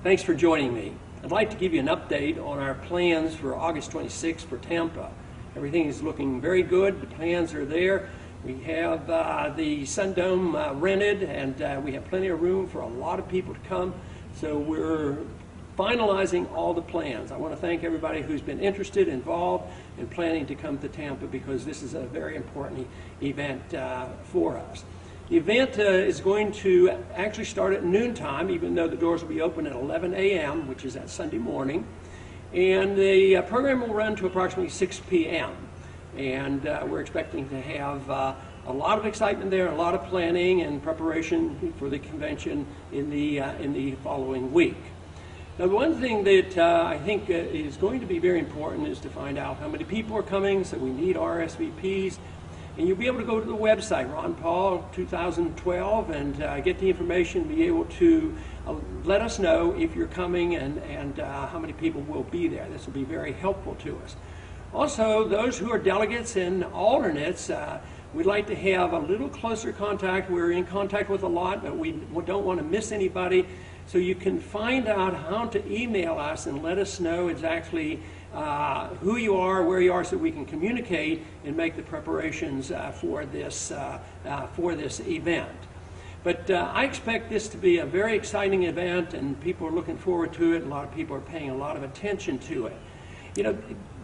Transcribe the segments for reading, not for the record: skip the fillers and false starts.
Thanks for joining me. I'd like to give you an update on our plans for August 26th for Tampa. Everything is looking very good. The plans are there. We have the Sun Dome rented, and we have plenty of room for a lot of people to come. So we're finalizing all the plans. I want to thank everybody who's been interested, involved, in planning to come to Tampa, because this is a very important event for us. The event is going to actually start at noontime, even though the doors will be open at 11 a.m., which is that Sunday morning. And the program will run to approximately 6 p.m. And we're expecting to have a lot of excitement there, a lot of planning and preparation for the convention in the following week. Now, the one thing that I think is going to be very important is to find out how many people are coming, so we need RSVPs. And you'll be able to go to the website, Ron Paul 2012, and get the information, be able to let us know if you're coming and how many people will be there. This will be very helpful to us. Also, those who are delegates and alternates, we'd like to have a little closer contact. We're in contact with a lot, but we don't want to miss anybody. So you can find out how to email us and let us know exactly who you are, where you are, so we can communicate and make the preparations for this event. But I expect this to be a very exciting event, and people are looking forward to it. A lot of people are paying a lot of attention to it. You know,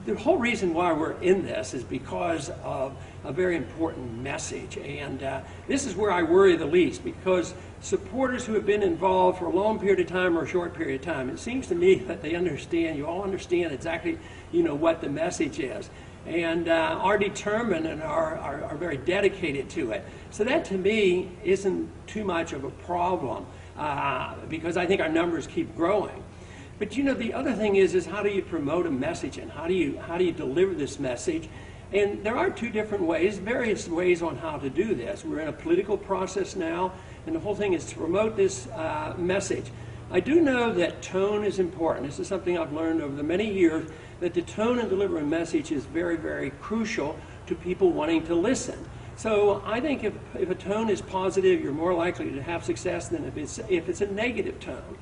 the whole reason why we're in this is because of a very important message, and this is where I worry the least, because supporters who have been involved for a long period of time or a short period of time, it seems to me that they understand, you all understand exactly, what the message is, and are determined and are very dedicated to it. So that, to me, isn't too much of a problem, because I think our numbers keep growing. But the other thing is how do you promote a message, and how do you deliver this message? And there are two different ways, various ways on how to do this. We're in a political process now, and the whole thing is to promote this message. I do know that tone is important. This is something I've learned over the many years, that the tone and delivery of message is very, very crucial to people wanting to listen. So I think if a tone is positive, you're more likely to have success than if it's a negative tone.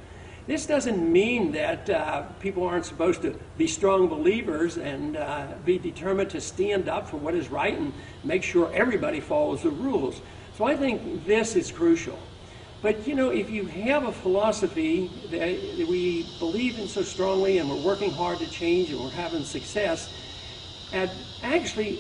This doesn't mean that people aren't supposed to be strong believers and be determined to stand up for what is right and make sure everybody follows the rules. So I think this is crucial. But if you have a philosophy that we believe in so strongly, and we're working hard to change, and we're having success, and actually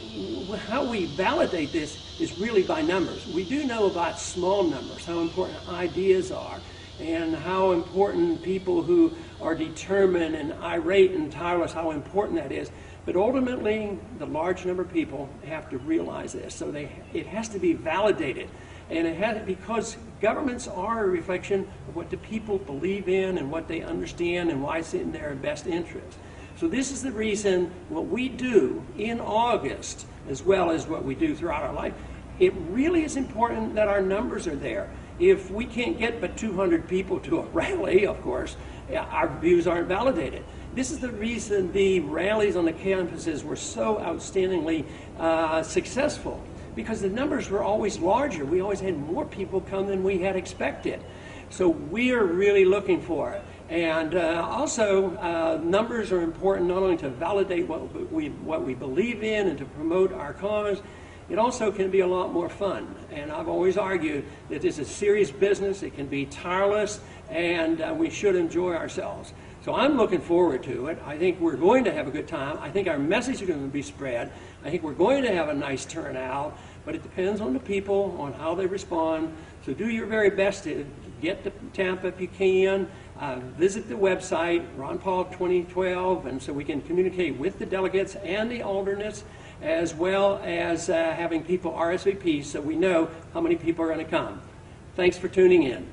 how we validate this is really by numbers. We do know about small numbers, how important ideas are, and how important people who are determined and irate and tireless, how important that is. But ultimately, the large number of people have to realize this. So it has to be validated. And because governments are a reflection of what the people believe in and what they understand and why it's in their best interest. So this is the reason what we do in August, as well as what we do throughout our life, it really is important that our numbers are there. If we can't get but 200 people to a rally, of course, our views aren't validated. This is the reason the rallies on the campuses were so outstandingly successful, because the numbers were always larger. We always had more people come than we had expected. So we're really looking for it. And also, numbers are important not only to validate what we believe in and to promote our cause. It also can be a lot more fun, and I've always argued that this is serious business. It can be tireless, and we should enjoy ourselves. So I'm looking forward to it. I think we're going to have a good time. I think our message is going to be spread. I think we're going to have a nice turnout, but it depends on the people, on how they respond. So do your very best to get to Tampa if you can. Visit the website, Ron Paul 2012, and so we can communicate with the delegates and the alternates, as well as having people RSVP so we know how many people are going to come. Thanks for tuning in.